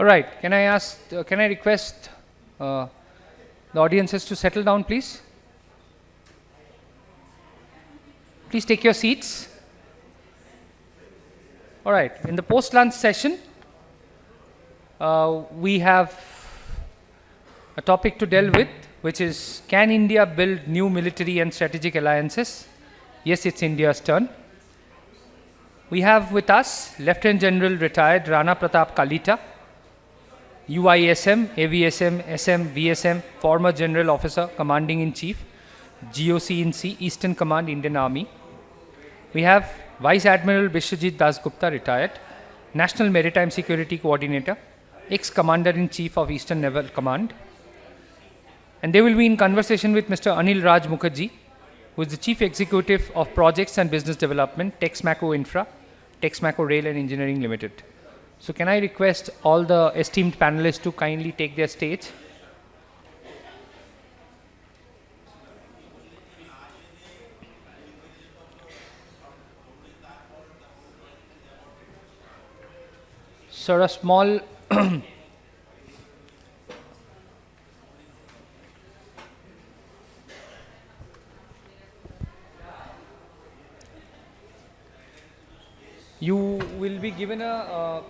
All right. Can I request the audiences to settle down, please? Please take your seats. All right. In the post-lunch session, we have a topic to delve with, which is, can India build new military and strategic alliances? Yes, it's India's turn. We have with us Lieutenant General retired Rana Pratap Kalita, UISM, AVSM, SM, VSM, former General Officer, Commanding in Chief, GOC in C, Eastern Command, Indian Army. We have Vice Admiral Bishwajit Dasgupta, retired, National Maritime Security Coordinator, ex-Commander in Chief of Eastern Naval Command. And they will be in conversation with Mr. Anil Raj Mukherjee, who is the Chief Executive of Projects and Business Development, Texmaco Infra, Texmaco Rail and Engineering Limited. So can I request all the esteemed panelists to kindly take their stage? Sir, a small you will be given a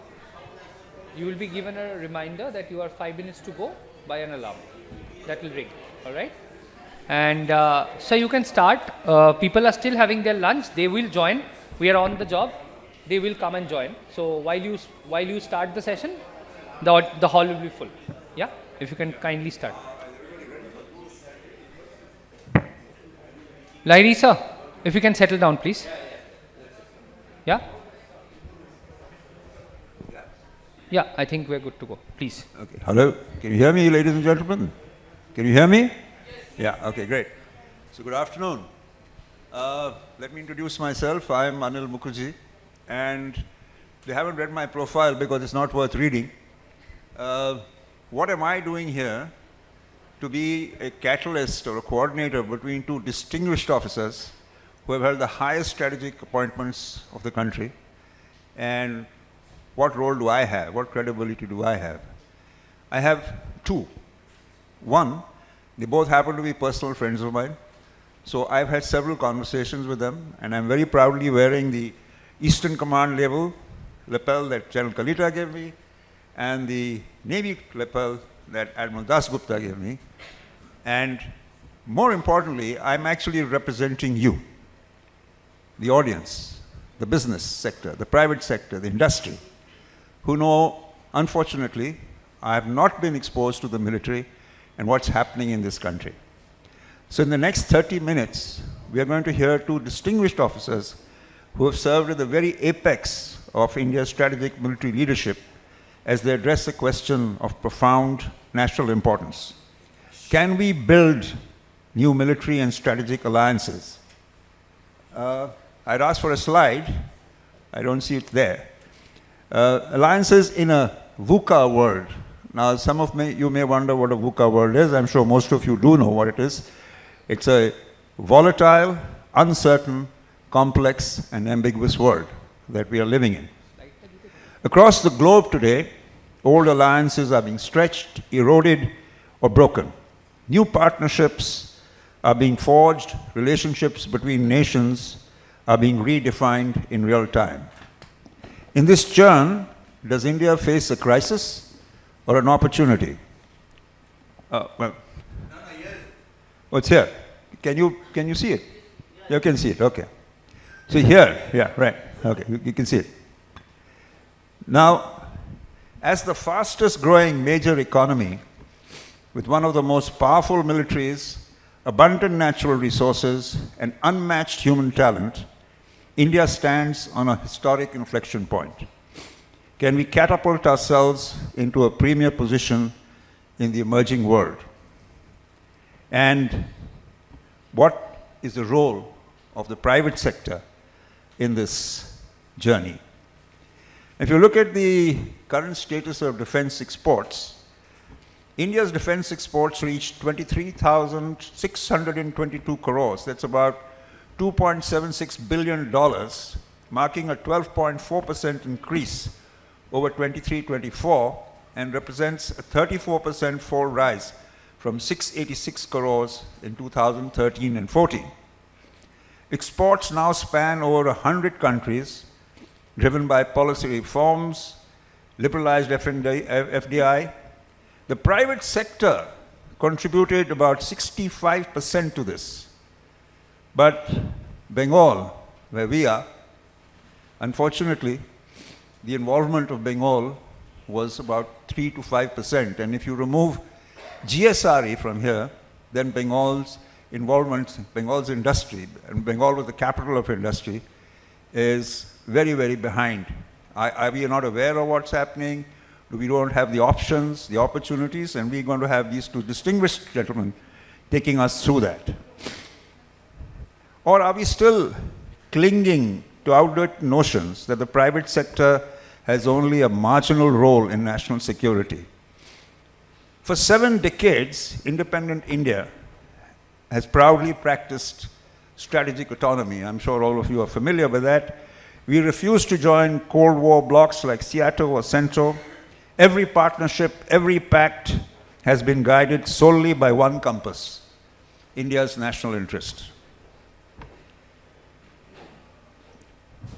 reminder that you are 5 minutes to go by an alarm that will ring. All right, and so you can start. People are still having their lunch. They will join. We are on the job. They will come and join. So while you start the session, the hall will be full. Yeah, if you can kindly start. Lahiri sir, if you can settle down, please. Yeah. Yeah, I think we're good to go. Please. Okay. Hello. Can you hear me, ladies and gentlemen? Can you hear me? Yeah. Okay, great. So good afternoon. Let me introduce myself. I am Anil Mukherjee, and they haven't read my profile because it's not worth reading. What am I doing here? To be a catalyst or a coordinator between two distinguished officers who have held the highest strategic appointments of the country. And what role do I have? What credibility do I have? I have two. One, they both happen to be personal friends of mine. So I've had several conversations with them, and I'm very proudly wearing the Eastern Command lapel that General Kalita gave me, and the Navy lapel that Admiral Dasgupta gave me. And more importantly, I'm actually representing you, the audience, the business sector, the private sector, the industry, who know, unfortunately, I have not been exposed to the military and what's happening in this country. So in the next 30 minutes, we are going to hear two distinguished officers who have served at the very apex of India's strategic military leadership as they address a question of profound national importance. Can we build new military and strategic alliances? I'd asked for a slide. I don't see it there. Alliances in a VUCA world. Now, some of you may wonder what a VUCA world is. I'm sure most of you do know what it is. It's a volatile, uncertain, complex, and ambiguous world that we are living in. Across the globe today, old alliances are being stretched, eroded, or broken. New partnerships are being forged. Relationships between nations are being redefined in real time. In this churn, does India face a crisis or an opportunity? Well, it's here. Can you see it? You can see it, okay. So here, yeah, right, okay, you can see it. Now, as the fastest growing major economy with one of the most powerful militaries, abundant natural resources, and unmatched human talent, India stands on a historic inflection point. Can we catapult ourselves into a premier position in the emerging world? And what is the role of the private sector in this journey? If you look at the current status of defense exports, India's defense exports reached 23,622 crores. That's about $2.76 billion, marking a 12.4% increase over 23-24, and represents a 34% fall rise from 686 crores in 2013 and 14. Exports now span over 100 countries, driven by policy reforms, liberalized FDI. The private sector contributed about 65% to this. But Bengal, where we are, unfortunately, the involvement of Bengal was about 3 to 5%. And if you remove GSRE from here, then Bengal's involvement, Bengal's industry, and Bengal was the capital of industry, is very, very behind. We are not aware of what's happening. We don't have the options, the opportunities, and we're going to have these two distinguished gentlemen taking us through that. Or are we still clinging to outdated notions that the private sector has only a marginal role in national security? For 7 decades, independent India has proudly practiced strategic autonomy. I'm sure all of you are familiar with that. We refused to join Cold War blocs like SEATO or CENTO. Every partnership, every pact has been guided solely by one compass: India's national interest.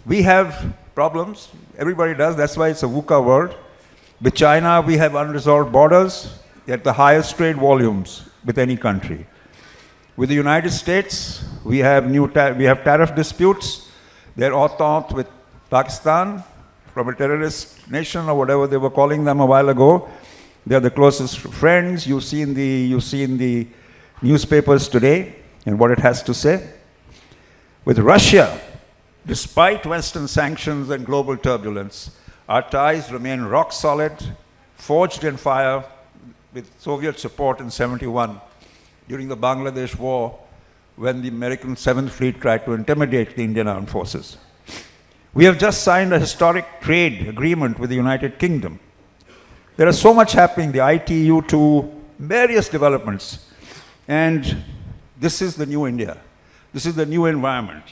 We have problems, everybody does, that's why it's a VUCA world. With China, we have unresolved borders at the highest trade volumes with any country. With the United States, we have tariff disputes. They're entente with Pakistan, from a terrorist nation or whatever they were calling them a while ago. They're the closest friends. You've seen the newspapers today and what it has to say. With Russia, despite Western sanctions and global turbulence, our ties remain rock solid, forged in fire with Soviet support in '71 during the Bangladesh War, when the American 7th Fleet tried to intimidate the Indian armed forces. We have just signed a historic trade agreement with the United Kingdom. There is so much happening, the ITU to various developments. And this is the new India. This is the new environment.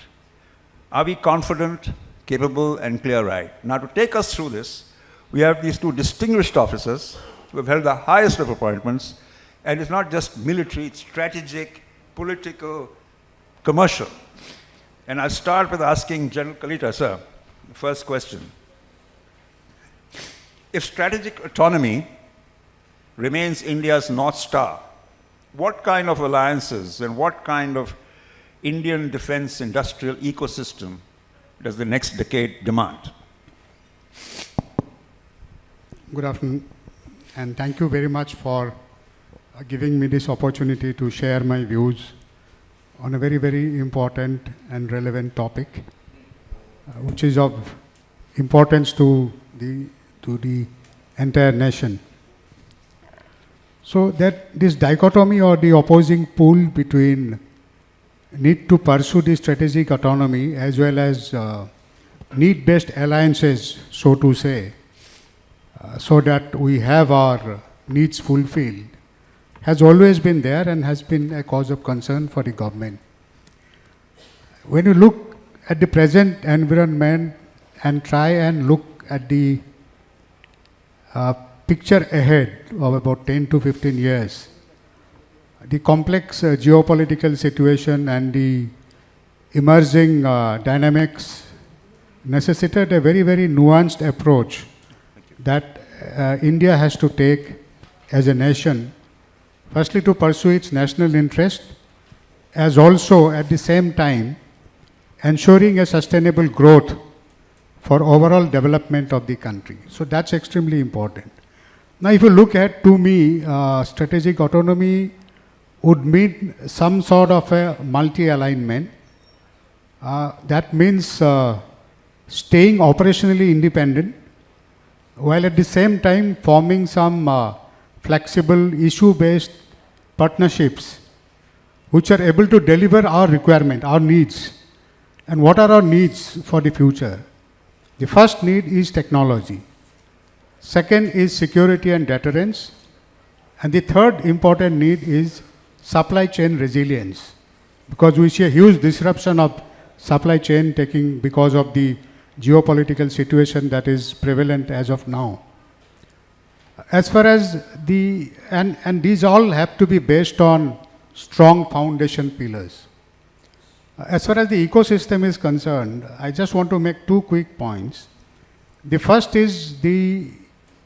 Are we confident, capable, and clear-eyed? Now, to take us through this, we have these two distinguished officers who have held the highest of appointments. And it's not just military, it's strategic, political, commercial. And I'll start with asking General Kalita, sir, the first question. If strategic autonomy remains India's North Star, what kind of alliances and what kind of Indian defense industrial ecosystem does the next decade demand? Good afternoon, and thank you very much for giving me this opportunity to share my views on a very, very important and relevant topic, which is of importance to the entire nation. So that this dichotomy or the opposing pull between need to pursue the strategic autonomy as well as need-based alliances, so to say, so that we have our needs fulfilled, has always been there and has been a cause of concern for the government. When you look at the present environment and try and look at the picture ahead of about 10 to 15 years, the complex geopolitical situation and the emerging dynamics necessitate a very, very nuanced approach that India has to take as a nation, firstly to pursue its national interest, as also at the same time ensuring a sustainable growth for overall development of the country. So that's extremely important. Now if you look at, to me, strategic autonomy would mean some sort of a multi-alignment. That means staying operationally independent, while at the same time forming some flexible issue-based partnerships which are able to deliver our requirement, our needs. And what are our needs for the future? The first need is technology. Second is security and deterrence. And the third important need is supply chain resilience, because we see a huge disruption of supply chain taking because of the geopolitical situation that is prevalent as of now. as far as and these all have to be based on strong foundation pillars. As far as the ecosystem is concerned, I just want to make two quick points. The first is the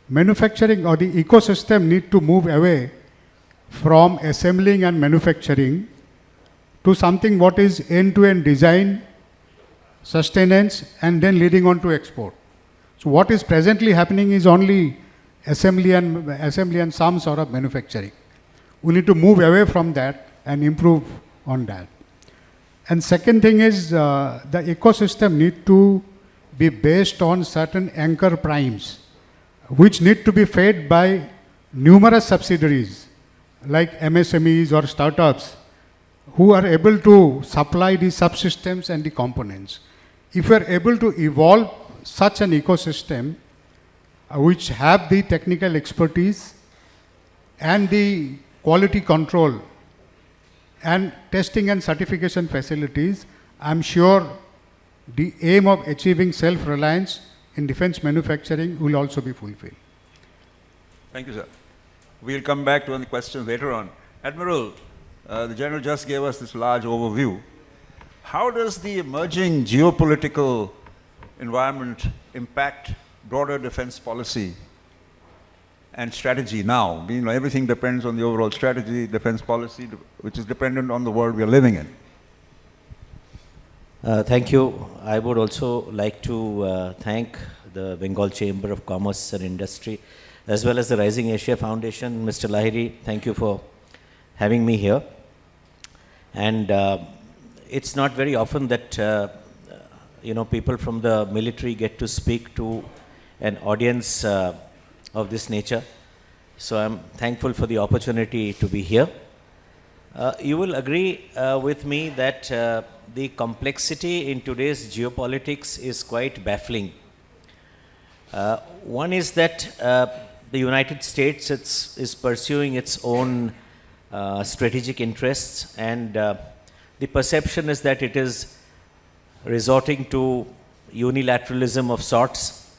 manufacturing or the ecosystem need to move away from assembling and manufacturing to something what is end-to-end design, sustenance, and then leading on to export. So what is presently happening is only assembly and some sort of manufacturing. We need to move away from that and improve on that. And second thing is the ecosystem need to be based on certain anchor primes, which need to be fed by numerous subsidiaries like MSMEs or startups who are able to supply the subsystems and the components. If we are able to evolve such an ecosystem which have the technical expertise and the quality control and testing and certification facilities, I'm sure the aim of achieving self-reliance in defense manufacturing will also be fulfilled. Thank you, sir. We'll come back to the questions later on. Admiral, the General just gave us this large overview. How does the emerging geopolitical environment impact broader defense policy and strategy now? You know, everything depends on the overall strategy, defense policy, which is dependent on the world we are living in. Thank you. I would also like to thank the Bengal Chamber of Commerce and Industry, as well as the Rising Asia Foundation. Mr. Lahiri, thank you for having me here. And it's not very often that people from the military get to speak to an audience of this nature. So I'm thankful for the opportunity to be here. You will agree with me that the complexity in today's geopolitics is quite baffling. One is that the United States is pursuing its own strategic interests, and the perception is that it is resorting to unilateralism of sorts,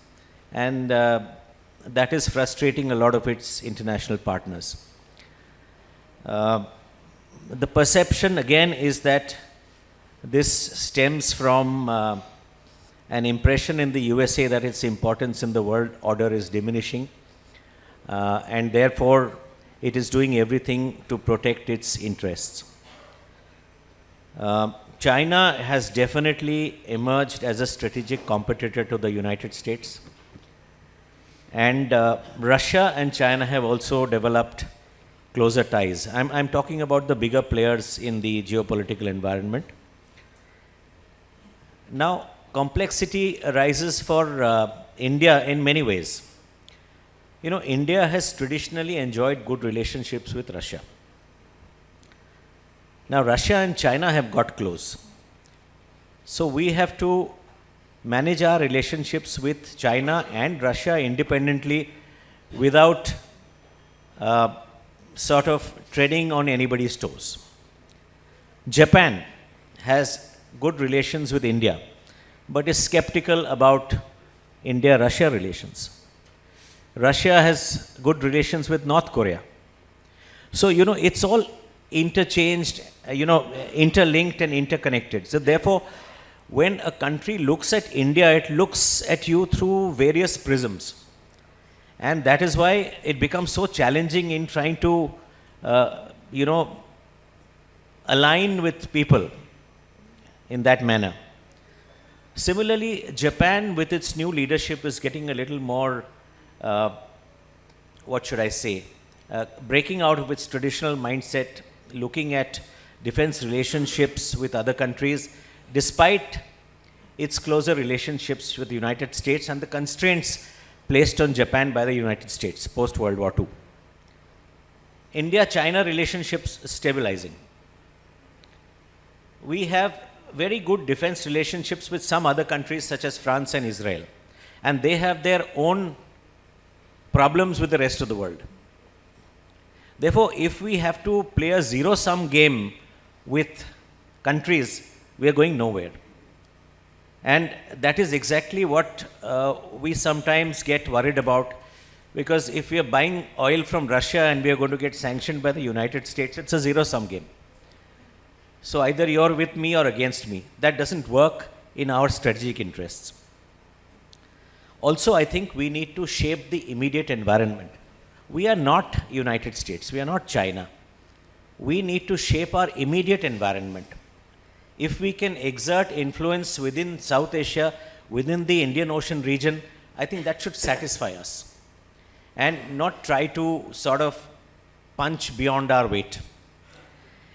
and that is frustrating a lot of its international partners. The perception again is that this stems from an impression in the USA that its importance in the world order is diminishing, and therefore it is doing everything to protect its interests. China has definitely emerged as a strategic competitor to the United States, and Russia and China have also developed closer ties. I'm talking about the bigger players in the geopolitical environment. Now, complexity arises for India in many ways. You know, India has traditionally enjoyed good relationships with Russia. Now, Russia and China have got close. So we have to manage our relationships with China and Russia independently without sort of treading on anybody's toes. Japan has good relations with India, but is skeptical about India-Russia relations. Russia has good relations with North Korea. So, you know, it's all interchanged, interlinked and interconnected. So therefore, when a country looks at India, it looks at you through various prisms. And that is why it becomes so challenging in trying to, align with people in that manner. Similarly, Japan with its new leadership is getting a little more, breaking out of its traditional mindset, looking at defense relationships with other countries, despite its closer relationships with the United States and the constraints placed on Japan by the United States post-World War II. India-China relationships stabilizing. We have very good defense relationships with some other countries such as France and Israel, and they have their own problems with the rest of the world. Therefore, if we have to play a zero-sum game with countries, we are going nowhere. And that is exactly what we sometimes get worried about Because if we are buying oil from Russia and we are going to get sanctioned by the United States, it's a zero-sum game. So either you're with me or against me. That doesn't work in our strategic interests. Also, I think we need to shape the immediate environment. We are not United States. We are not China. We need to shape our immediate environment. If we can exert influence within South Asia, within the Indian Ocean region, I think that should satisfy us. And not try to sort of punch beyond our weight.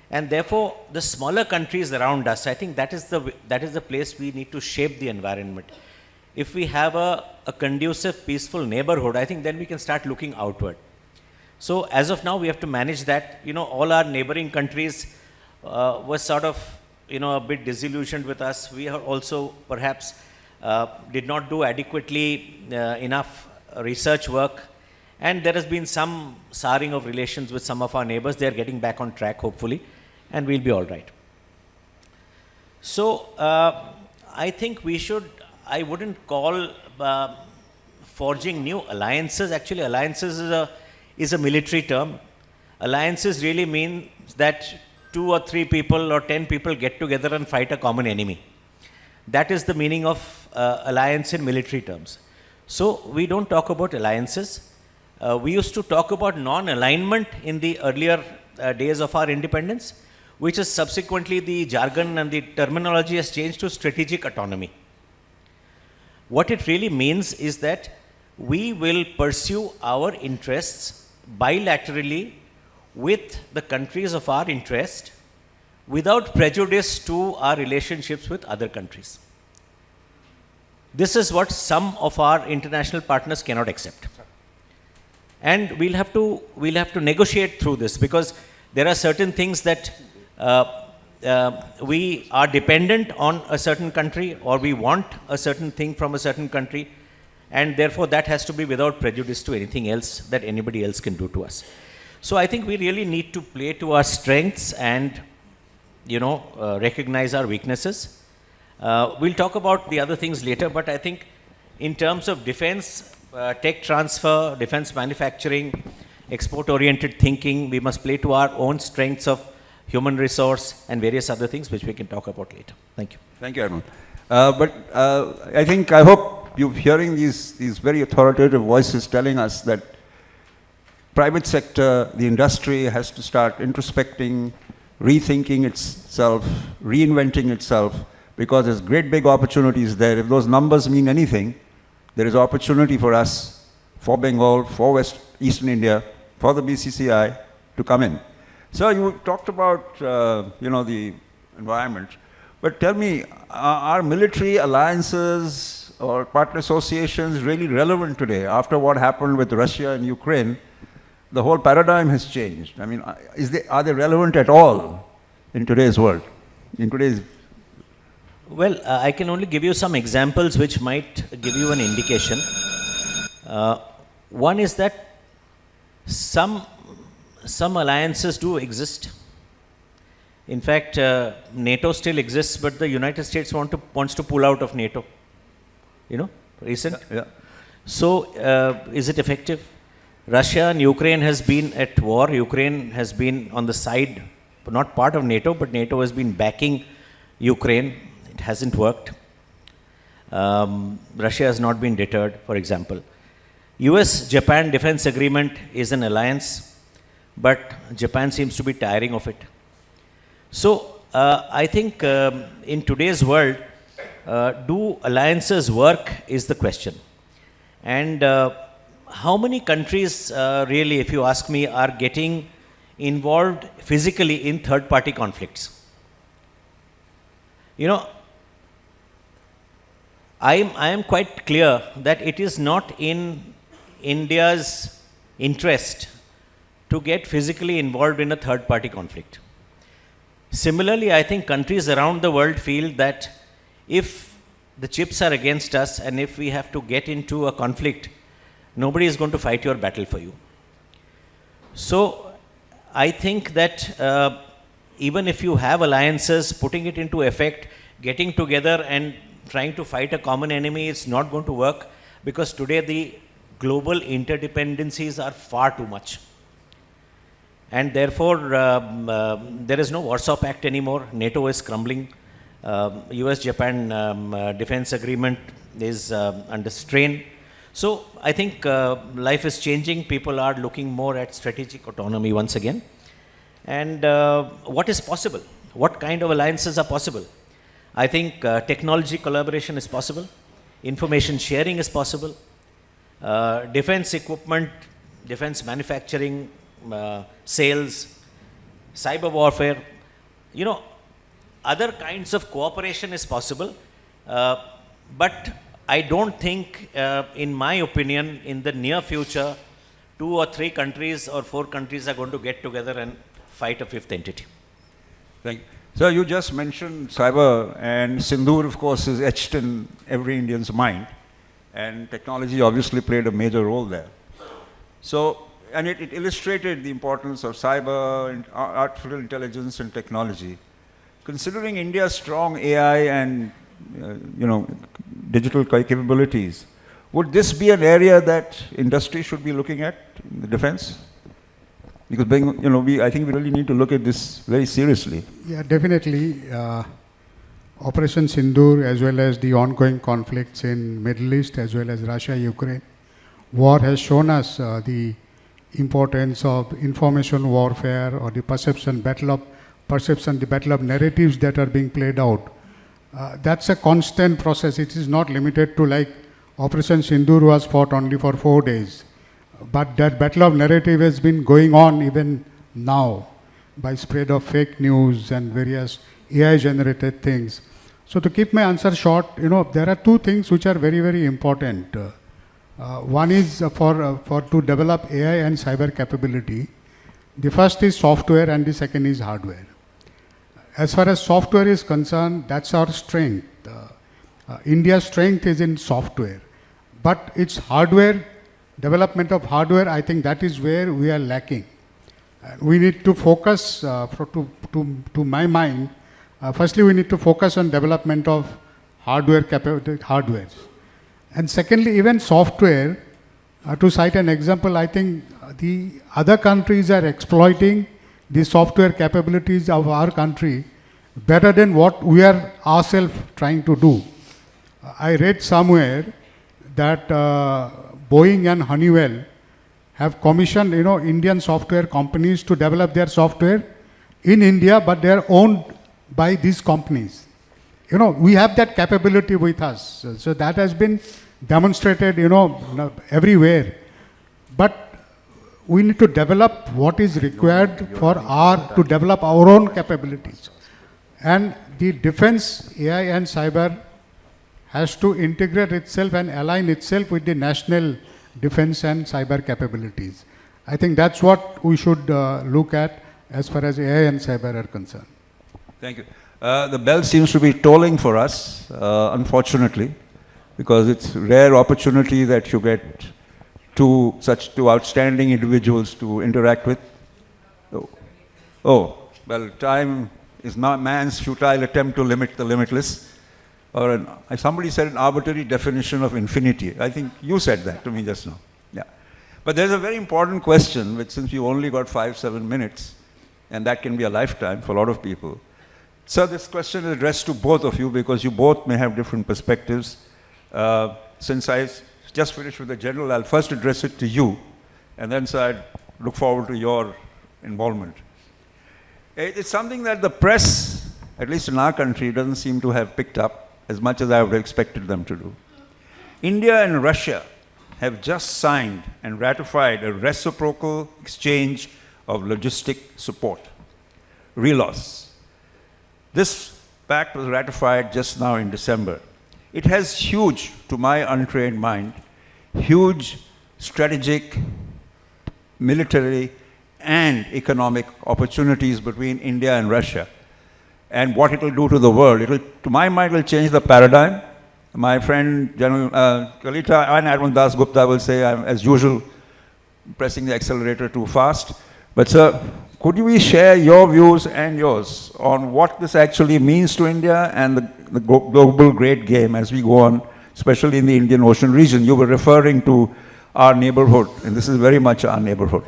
And therefore, the smaller countries around us, I think that is the place we need to shape the environment. If we have a conducive, peaceful neighborhood, I think then we can start looking outward. So as of now, we have to manage that. You know, all our neighboring countries were sort of, you know, a bit disillusioned with us. We are also perhaps did not do adequately enough research work. And there has been some souring of relations with some of our neighbors. They are getting back on track, hopefully, and we'll be all right. So I think we should, I wouldn't call forging new alliances. Actually, alliances is a military term. Alliances really mean that 2 or 3 people or 10 people get together and fight a common enemy. That is the meaning of alliance in military terms. So we don't talk about alliances. We used to talk about non-alignment in the earlier days of our independence, which is subsequently the jargon and the terminology has changed to strategic autonomy. What it really means is that we will pursue our interests bilaterally with the countries of our interest without prejudice to our relationships with other countries. This is what some of our international partners cannot accept. And we'll have to negotiate through this, because there are certain things that we are dependent on a certain country, or we want a certain thing from a certain country, and therefore that has to be without prejudice to anything else that anybody else can do to us. So I think we really need to play to our strengths and, you know, recognize our weaknesses. We'll talk about the other things later, but I think in terms of defense, tech transfer, defense manufacturing, export-oriented thinking, we must play to our own strengths of human resource and various other things which we can talk about later. Thank you. Thank you, Admiral. I hope you're hearing these very authoritative voices telling us that private sector, the industry has to start introspecting, rethinking itself, reinventing itself, because there's great big opportunities there. If those numbers mean anything, there is opportunity for us, for Bengal, for Eastern India, for the BCCI to come in. So you talked about, the environment, but tell me, are military alliances or partner associations really relevant today? After what happened with Russia and Ukraine, the whole paradigm has changed. I mean, are they relevant at all in today's world? Well, I can only give you some examples which might give you an indication. One is that some alliances do exist. In fact, NATO still exists, but the United States wants to pull out of NATO. You know, recent. Yeah. So, is it effective? Russia and Ukraine has been at war. Ukraine has been on the side, not part of NATO, but NATO has been backing Ukraine. It hasn't worked. Russia has not been deterred, for example. US-Japan defense agreement is an alliance, but Japan seems to be tiring of it. So, I think in today's world, do alliances work is the question. And how many countries really, if you ask me, are getting involved physically in third-party conflicts? You know, I am quite clear that it is not in India's interest to get physically involved in a third-party conflict. Similarly, I think countries around the world feel that if the chips are against us and if we have to get into a conflict, nobody is going to fight your battle for you. So, I think that even if you have alliances, putting it into effect, getting together and trying to fight a common enemy is not going to work, because today the global interdependencies are far too much. And therefore, there is no Warsaw Pact anymore. NATO is crumbling. US-Japan defense agreement is under strain. So I think life is changing. People are looking more at strategic autonomy once again. And what is possible? What kind of alliances are possible? I think technology collaboration is possible. Information sharing is possible. Defense equipment, defense manufacturing, sales, cyber warfare, other kinds of cooperation is possible. But I don't think, in my opinion, in the near future, 2 or 3 countries or 4 countries are going to get together and fight a fifth entity. Thank you. Sir, you just mentioned cyber, and Sindoor, of course, is etched in every Indian's mind, and technology obviously played a major role there. So, and it illustrated the importance of cyber, and artificial intelligence and technology. Considering India's strong AI and, digital capabilities, would this be an area that industry should be looking at in the defense? Because I think we really need to look at this very seriously. Yeah, definitely. Operation Sindoor, as well as the ongoing conflicts in Middle East, as well as Russia-Ukraine war, has shown us the importance of information warfare, or the the battle of narratives that are being played out. That's a constant process. It is not limited to, like, Operation Sindoor was fought only for 4 days. But that battle of narrative has been going on even now, by spread of fake news and various AI-generated things. So to keep my answer short, there are 2 things which are very, very important. One is to develop AI and cyber capability. The first is software and the second is hardware. As far as software is concerned, that's our strength. India's strength is in software. But its hardware, development of hardware, I think that is where we are lacking. We need to focus, to my mind, firstly we need to focus on development of hardware. And secondly, even software, to cite an example, I think the other countries are exploiting the software capabilities of our country better than what we are ourselves trying to do. I read somewhere that Boeing and Honeywell have commissioned, Indian software companies to develop their software in India, but they are owned by these companies. We have that capability with us. So that has been demonstrated, everywhere. But we need to develop what is required to develop our own capabilities. And the defense, AI and cyber has to integrate itself and align itself with the national defense and cyber capabilities. I think that's what we should look at as far as AI and cyber are concerned. Thank you. The bell seems to be tolling for us, unfortunately, because it's a rare opportunity that you get two outstanding individuals to interact with. Well, time is not man's futile attempt to limit the limitless. Or somebody said an arbitrary definition of infinity. I think you said that to me just now. Yeah. But there's a very important question, which, since you've only got 5-7 minutes, and that can be a lifetime for a lot of people. So this question is addressed to both of you, because you both may have different perspectives. Since I just finished with the general, I'll first address it to you, and then, sir, I'd look forward to your involvement. It's something that the press, at least in our country, doesn't seem to have picked up as much as I would have expected them to do. India and Russia have just signed and ratified a reciprocal exchange of logistic support, RELOS. This pact was ratified just now in December. It has huge, to my untrained mind, huge strategic, military, and economic opportunities between India and Russia. And what it will do to the world. To my mind, it will change the paradigm. My friend General Kalita and Admiral Das Gupta will say I'm, as usual, pressing the accelerator too fast. But sir, could we share your views and yours on what this actually means to India and the global great game as we go on, especially in the Indian Ocean region? You were referring to our neighborhood, and this is very much our neighborhood.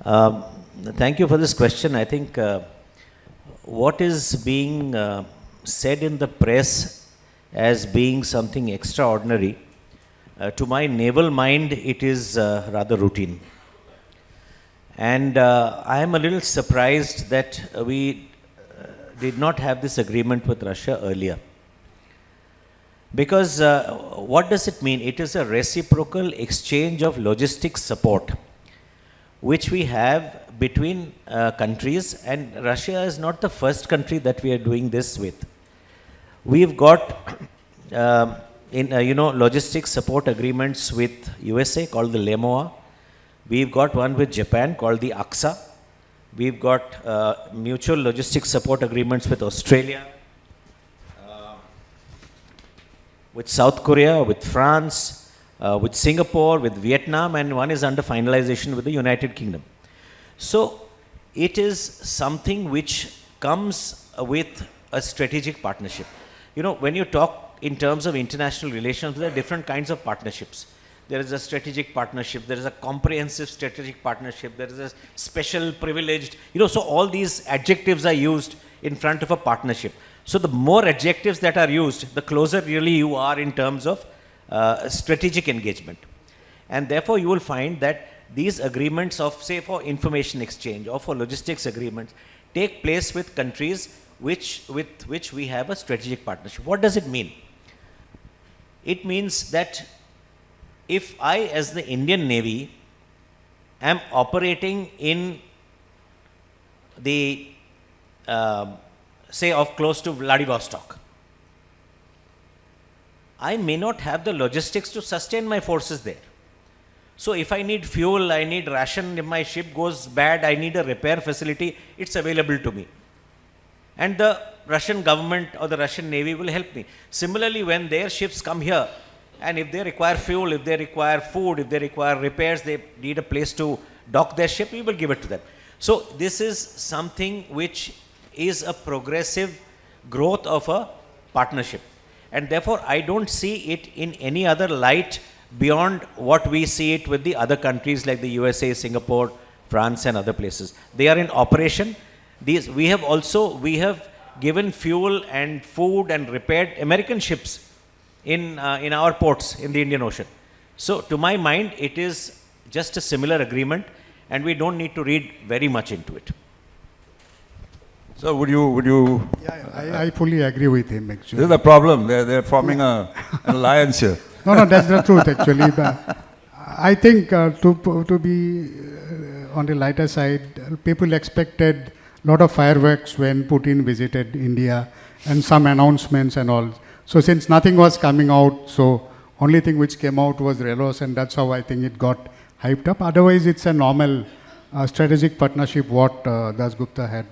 Thank you for this question. I think what is being said in the press as being something extraordinary, to my naval mind, it is rather routine. And I am a little surprised that we did not have this agreement with Russia earlier. Because what does it mean? It is a reciprocal exchange of logistics support, which we have between countries, and Russia is not the first country that we are doing this with. We've got logistics support agreements with USA called the LEMOA. We've got one with Japan called the AXA. We've got mutual logistics support agreements with Australia, with South Korea, with France, with Singapore, with Vietnam, and one is under finalization with the United Kingdom. So it is something which comes with a strategic partnership. You know, when you talk in terms of international relations, there are different kinds of partnerships. There is a strategic partnership, there is a comprehensive strategic partnership, there is a special privileged, so all these adjectives are used in front of a partnership. So the more adjectives that are used, the closer really you are in terms of strategic engagement. And therefore you will find that these agreements of, say, for information exchange or for logistics agreements take place with countries with which we have a strategic partnership. What does it mean? It means that if I, as the Indian Navy, am operating in the, say, of close to Vladivostok, I may not have the logistics to sustain my forces there. So if I need fuel, I need ration, if my ship goes bad, I need a repair facility, it's available to me. And the Russian government or the Russian Navy will help me. Similarly, when their ships come here, and if they require fuel, if they require food, if they require repairs, they need a place to dock their ship, we will give it to them. So this is something which is a progressive growth of a partnership. And therefore, I don't see it in any other light beyond what we see it with the other countries like the USA, Singapore, France, and other places. They are in operation. We have given fuel and food and repaired American ships in our ports in the Indian Ocean. So to my mind, it is just a similar agreement, and we don't need to read very much into it. So would you? Yeah, I fully agree with him, actually. This is the problem. They're forming an alliance here. No, that's the truth, actually. But I think to be on the lighter side, people expected a lot of fireworks when Putin visited India and some announcements and all. So since nothing was coming out, so only thing which came out was Relos, and that's how I think it got hyped up. Otherwise, it's a normal strategic partnership what Dasgupta had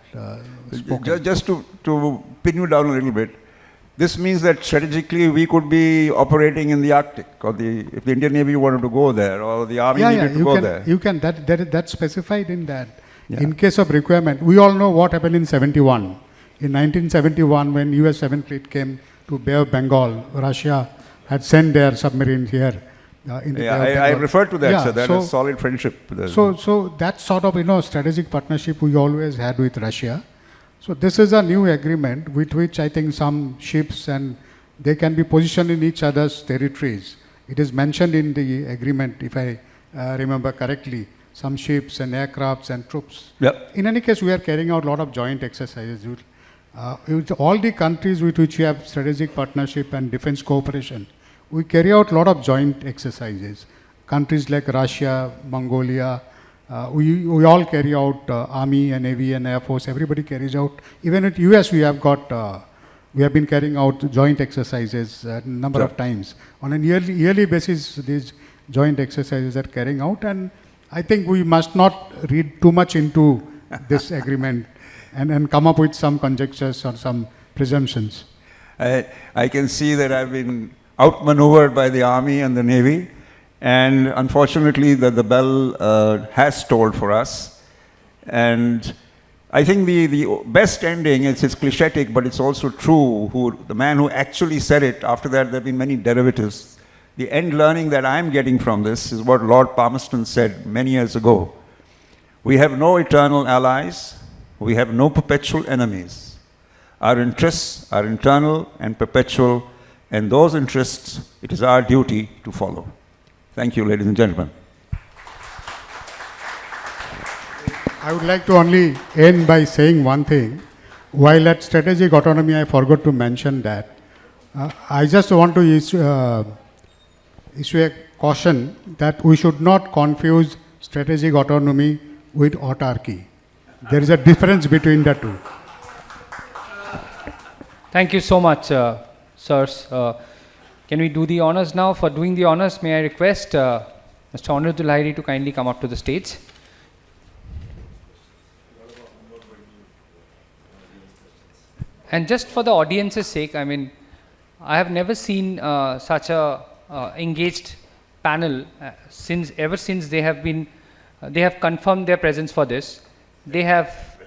spoken. Just to pin you down a little bit, this means that strategically we could be operating in the Arctic, or if the Indian Navy wanted to go there, or the Army needed to go there. You can. That's specified in that. Yeah. In case of requirement, we all know what happened in 71. In 1971, when US 7th Fleet came to Bay of Bengal, Russia had sent their submarines here. In the Bay of Bengal. I referred to that, yeah, so that is solid friendship. So that sort of strategic partnership we always had with Russia. So this is a new agreement with which I think some ships and they can be positioned in each other's territories. It is mentioned in the agreement, if I remember correctly, some ships and aircrafts and troops. Yep. In any case, we are carrying out a lot of joint exercises. With all the countries with which we have strategic partnership and defense cooperation, we carry out a lot of joint exercises. Countries like Russia, Mongolia, we all carry out Army and Navy and Air Force, everybody carries out. Even at US, we have been carrying out joint exercises a number of times. On a yearly basis, these joint exercises are carrying out, and I think we must not read too much into this agreement and come up with some conjectures or some presumptions. I can see that I've been outmaneuvered by the Army and the Navy, and unfortunately the bell has tolled for us. And I think the best ending, it's clichetic, but it's also true, the man who actually said it, after that there have been many derivatives, the end learning that I'm getting from this is what Lord Palmerston said many years ago. We have no eternal allies. We have no perpetual enemies. Our interests are internal and perpetual, and those interests it is our duty to follow. Thank you, ladies and gentlemen. I would like to only end by saying one thing. While at strategic autonomy, I forgot to mention that. I just want to issue a caution that we should not confuse strategic autonomy with autarky. There is a difference between the two. Thank you so much, sirs. Can we do the honors now? For doing the honors, may I request Mr. Aniruddha Lahiri to kindly come up to the stage. And just for the audience's sake, I mean, I have never seen such a engaged panel ever since they have been, they have confirmed their presence for this. They have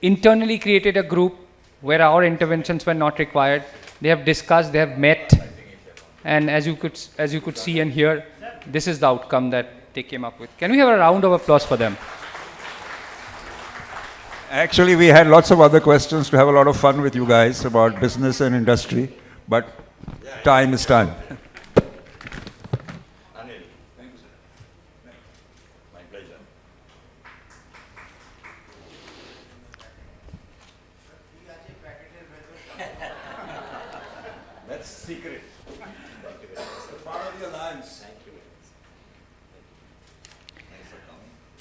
internally created a group where our interventions were not required. They have discussed, they have met, and as you could see and hear, this is the outcome that they came up with. Can we have a round of applause for them? Actually, we had lots of other questions to have a lot of fun with you guys about business and industry, but time is time. That's secret. It's part of the alliance.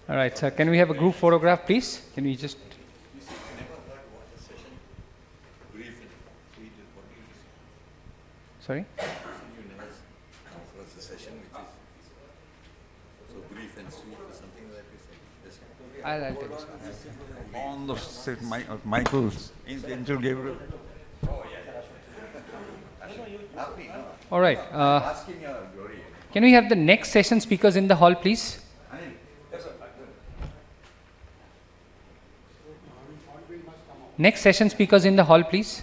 All right, sir. Can we have a group photograph, please? Can we just... Sorry? I'll tell you, sir. On the Michael's, Angel Gabriel. All right. Can we have the next session speakers in the hall, please? Next session speakers in the hall, please.